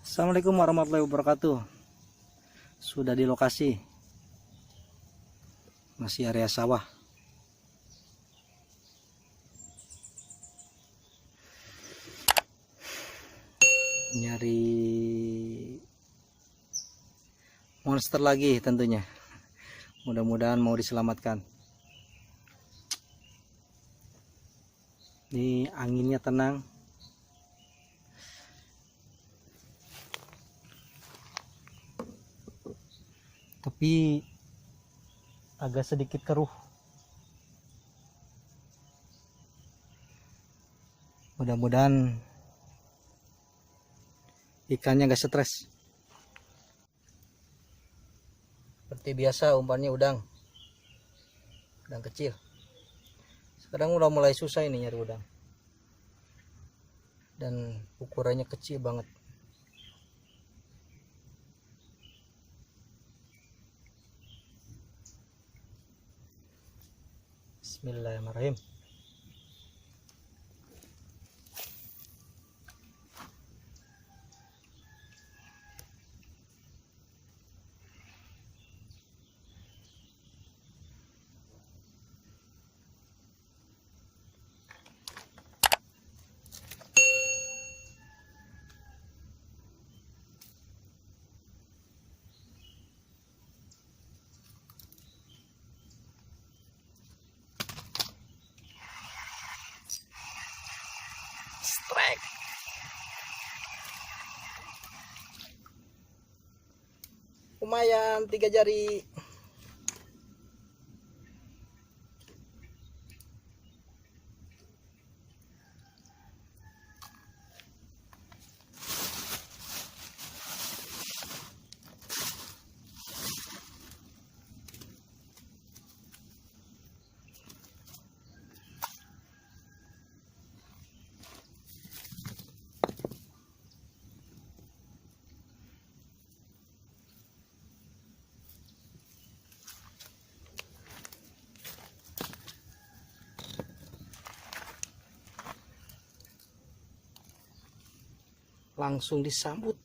Assalamualaikum warahmatullahi wabarakatuh. Sudah di lokasi, masih area sawah. Nyari monster lagi tentunya. Mudah-mudahan mau diselamatkan. Ini anginnya tenang. Tapi agak sedikit keruh. Mudah-mudahan ikannya gak stres. Seperti biasa umpannya udang kecil. Sekarang udah mulai susah ini nyari udang, dan ukurannya kecil banget. Bismillahirrahmanirrahim. Strike. Lumayan 3 jari. Langsung disambut.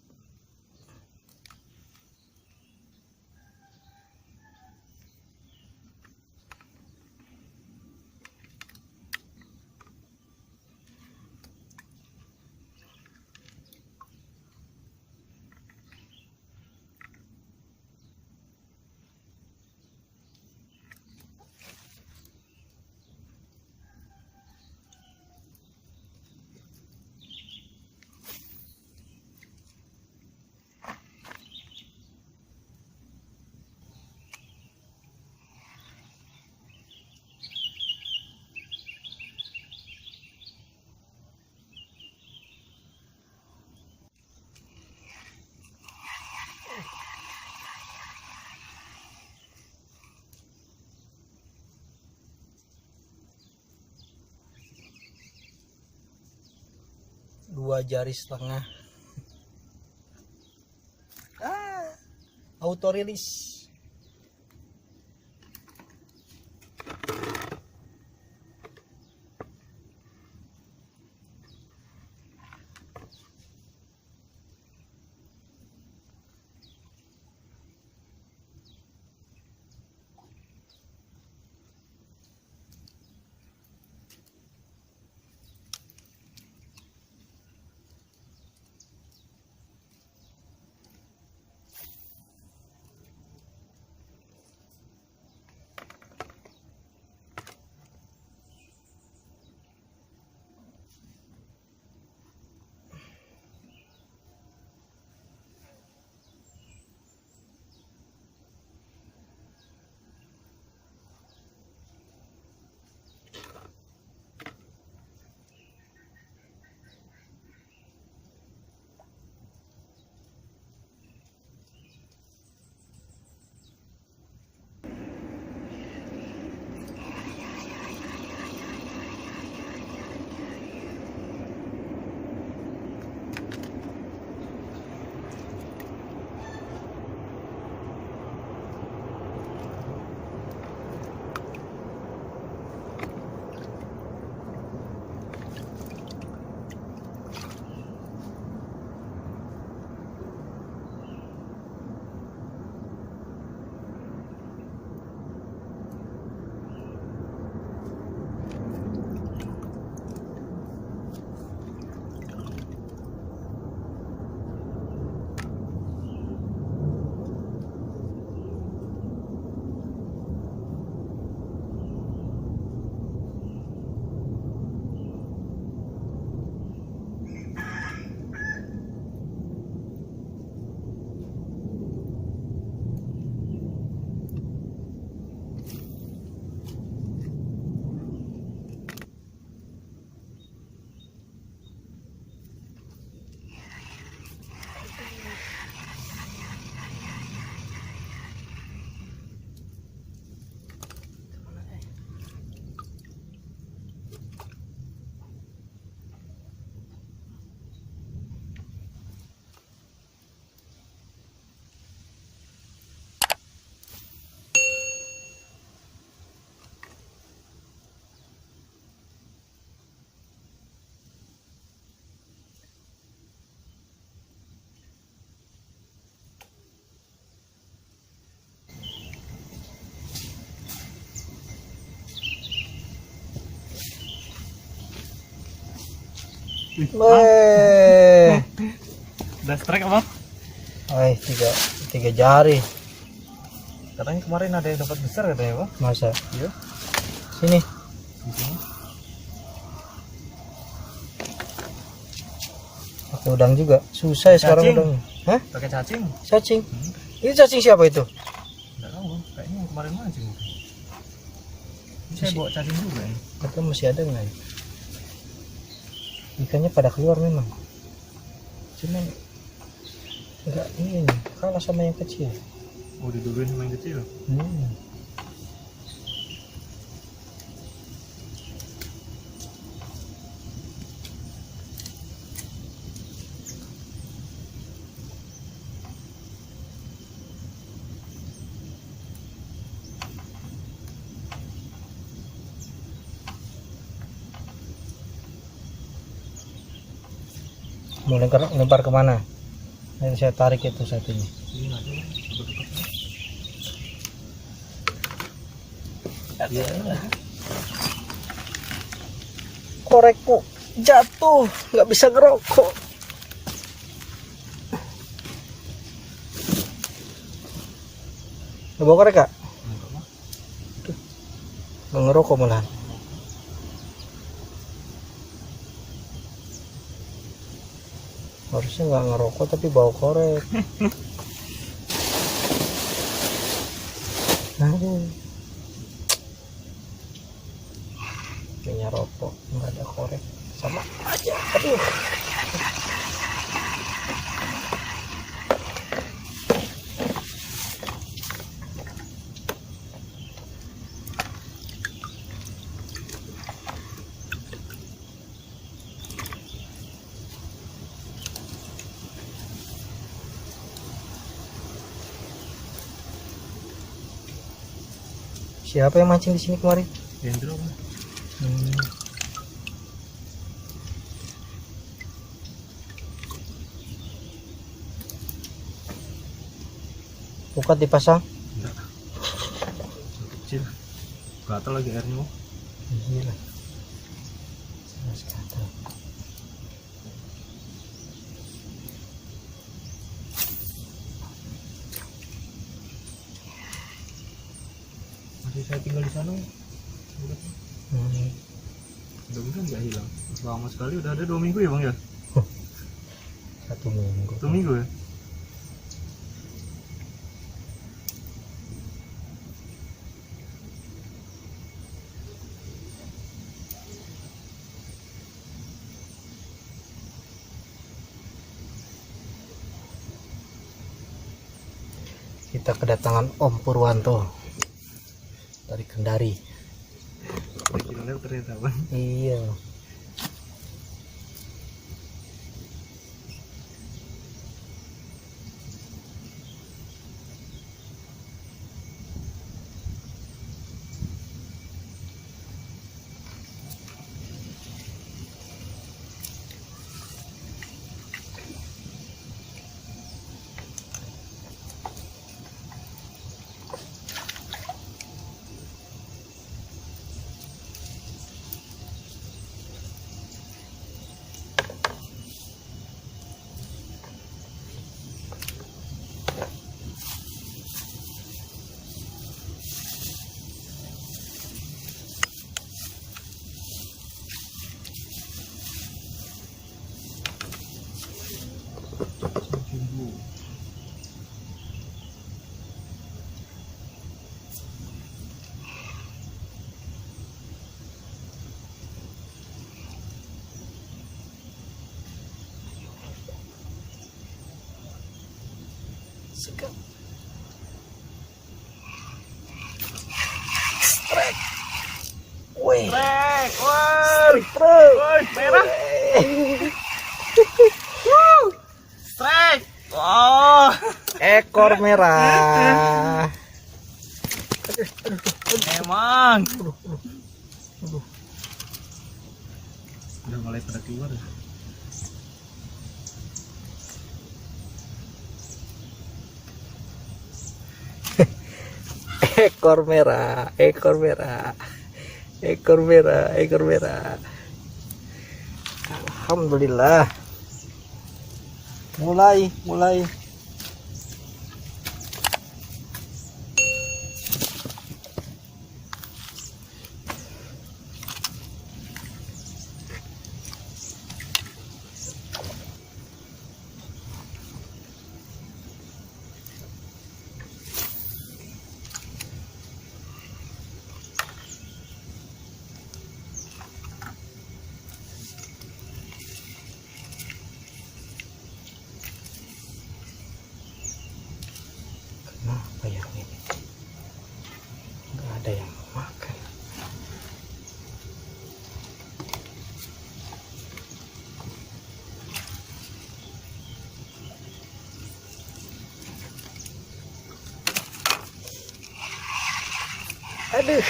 Dua jari setengah. Auto release. Weh. Udah strike apa? Tiga jari. Katanya kemarin ada yang dapat besar katanya, Pak. Masa? Iya. Sini. Di sini. Pakai udang juga. Susah ya sekarang Cacing. udang. Hah? Pakai cacing. Cacing. Ini cacing siapa itu? Enggak tahu, Bang. Kayaknya yang kemarin mancing. Ini saya bawa cacing juga ya. Tapi masih ada nggak ya? Ikannya pada keluar memang. Cuman enggak ini kalah sama yang kecil. Oh, diduluin sama yang kecil. Mau lempar kemana? Nanti saya tarik itu satunya. Ini ada. Korekku jatuh, nggak bisa ngerokok. Nggak bawa korek kak? Nggak ngerokok malah. Harusnya nggak ngerokok tapi bawa korek. Aduh. Kayaknya rokok nggak ada korek sama aja. Aduh. Siapa yang mancing di sini kemarin? Gendro, Bang. Pukat dipasang? Enggak. Kecil. Gatal lagi airnya, Bang. Iya. Mas gatal. Masih saya tinggal di sana. Mudah-mudahan nggak hilang. Lama sekali, udah ada 2 minggu ya, Bang ya? 1 minggu. 1 minggu ya? Kita kedatangan Om Purwanto dari Kendari. Kira-kira ternyata, Bang. Iya. Sekap. Strike. Wih. Strike, Strike. merah. Strike. Oh, Ekor merah. emang. Udah mulai pada keluar. Ekor merah, ekor merah, ekor merah, ekor merah. Alhamdulillah. Mulai. Kenapa yang ini? Nggak ada yang makan. Aduh,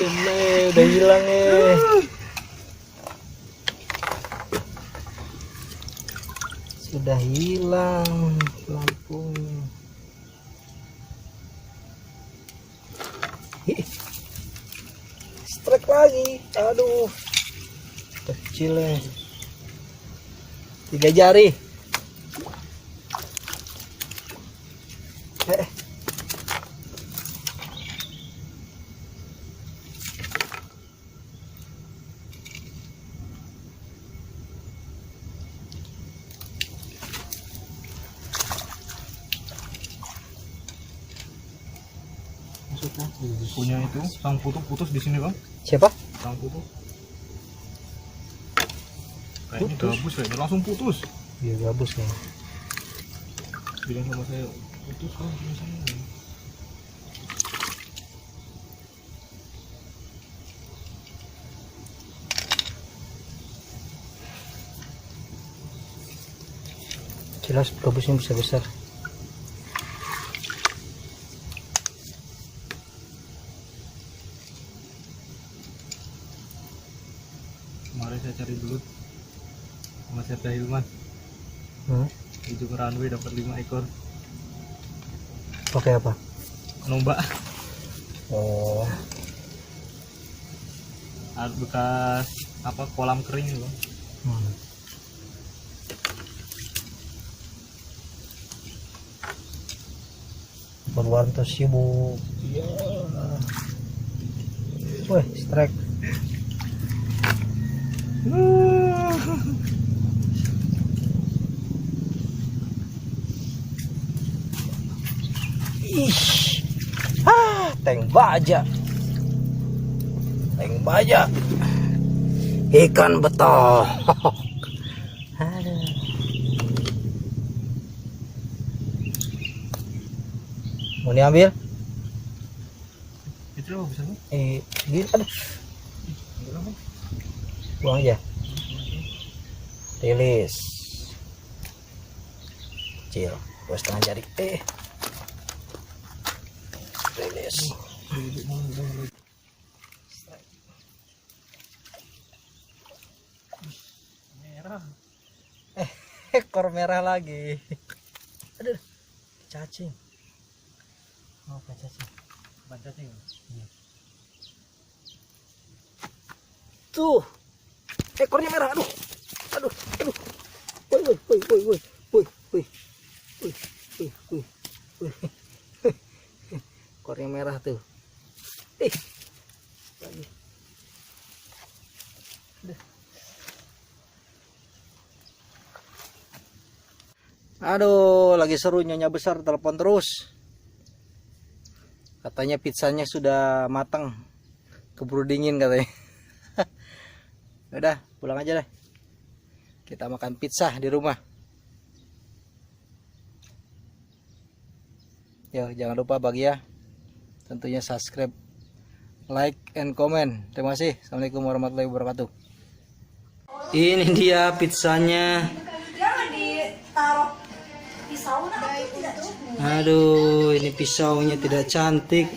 ini udah hilang sudah hilang lampunya. Strike lagi, aduh, kecil 3 jari. Punya itu sang putus di sini bang. Siapa? Sang putus. Kayaknya Putus? gabus kayaknya langsung putus. Iya gabus nih. Bilang sama saya putus bang sama saya. Jelas gabusnya besar-besar. Kemarin saya cari belut sama Serda Hilman di Jember Runway dapat 5 ekor. Pakai apa? Nombak. Oh, Ada bekas apa kolam kering bang. Purwanto sibuk. Iya. Wih, strike. Ih, tank baja, ikan betok. Aduh. Mau diambil? Itu loh bisa bang. Gini, aduh, buang aja. Rilis. Kecil, 2,5 jari. Rilis. Merah. Ekor merah lagi. Aduh, cacing. Oh, cacing. Ban cacing. Tuh, ekornya merah. Aduh. Woi. Ekornya merah tuh. Lagi. Aduh, lagi seru, Nyonya besar telepon terus. Katanya pizzanya sudah matang, keburu dingin katanya. Udah, pulang aja deh. Kita makan pizza di rumah. Yo, jangan lupa bahagia. Tentunya subscribe, like, and comment. Terima kasih. Assalamualaikum warahmatullahi wabarakatuh. Ini dia pizzanya. Aduh, ini pisaunya tidak cantik.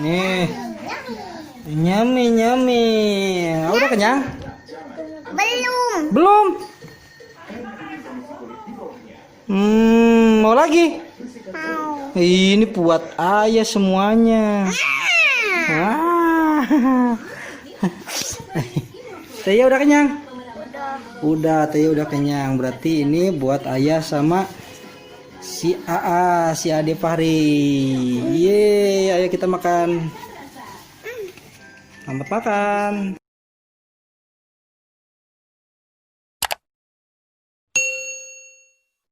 Nih, nyami. Udah kenyang? Belum. Mau lagi? Ini buat ayah semuanya. Teh udah kenyang? Udah, Teh udah kenyang. Berarti ini buat ayah sama si AA, si Ade Fahri. Yeay, ayo kita makan. Selamat makan.